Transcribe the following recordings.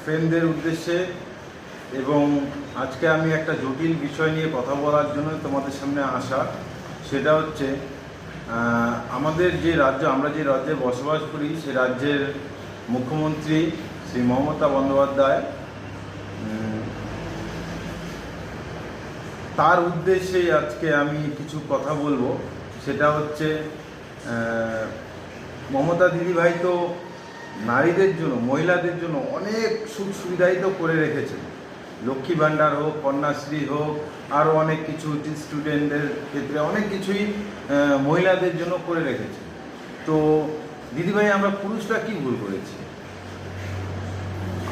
ফ্রেন্ডদের উদ্দেশ্যে এবং আজকে আমি একটা জটিল বিষয় নিয়ে কথা বলার জন্য তোমাদের সামনে আসা। সেটা হচ্ছে আমাদের যে রাজ্য, আমরা যে রাজ্যে বসবাস করি, সে রাজ্যের মুখ্যমন্ত্রী শ্রী মমতা বন্দ্যোপাধ্যায়, তার উদ্দেশ্যে আজকে আমি কিছু কথা বলবো। সেটা হচ্ছে মমতা দিদিভাই তো নারীদের জন্য, মহিলাদের জন্য অনেক সুখ সুবিধাই তো করে রেখেছেন। লক্ষ্মী ভাণ্ডার হোক, কন্যাশ্রী হোক, আরও অনেক কিছু স্টুডেন্টদের ক্ষেত্রে অনেক কিছুই মহিলাদের জন্য করে রেখেছে। তো দিদিভাই, আমরা পুরুষরা কি ভুল করেছি?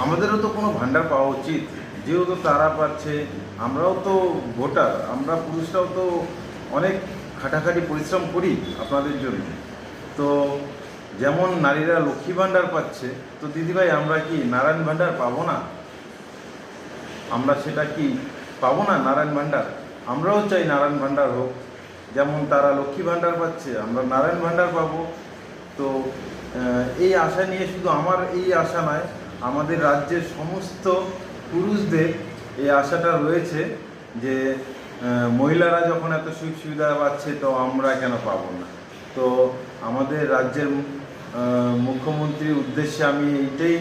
আমাদেরও তো কোনো ভাণ্ডার পাওয়া উচিত। যেহেতু তারা পাচ্ছে, আমরাও তো ভোটার, আমরা পুরুষরাও তো অনেক খাটাখাটি পরিশ্রম করি আপনাদের জন্য। তো যেমন নারীরা লক্ষ্মী ভাণ্ডার পাচ্ছে, তো দিদিভাই আমরা কি নারায়ণ ভাণ্ডার পাবো না? আমরা সেটা কি পাবো না নারায়ণ ভাণ্ডার? আমরাও চাই নারায়ণ ভাণ্ডার হোক। যেমন তারা লক্ষ্মী ভাণ্ডার পাচ্ছে, আমরা নারায়ণ ভাণ্ডার পাবো। তো এই আশা নিয়ে, শুধু আমার এই আশা নয়, আমাদের রাজ্যের সমস্ত পুরুষদের এই আশাটা রয়েছে যে মহিলারা যখন এত সুযোগ সুবিধা পাচ্ছে, তো আমরা কেন পাবো না? তো আমাদের রাজ্যের মুখ্যমন্ত্রীর উদ্দেশ্যে আমি এইটাই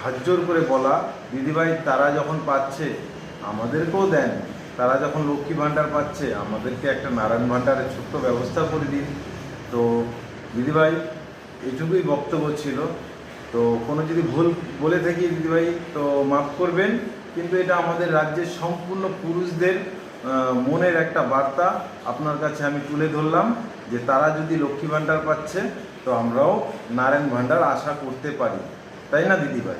হাতজোড় করে বলা, দিদিভাই তারা যখন পাচ্ছে আমাদেরকেও দেন। তারা যখন লক্ষ্মী ভাণ্ডার পাচ্ছে, আমাদেরকে একটা নারায়ণ ভাণ্ডারের ছোট্ট ব্যবস্থা করে দিন। তো দিদিভাই, এটুকুই বক্তব্য ছিল। তো কোনো যদি ভুল বলে থাকি দিদিভাই, তো মাফ করবেন। কিন্তু এটা আমাদের রাজ্যের সম্পূর্ণ পুরুষদের মনের একটা বার্তা আপনার কাছে আমি তুলে ধরলাম, যে তারা যদি লক্ষ্মী ভাণ্ডার পাচ্ছে, তো আমরাও নারায়ণ ভাণ্ডার আশা করতে পারি। তাই না দিদিভাই?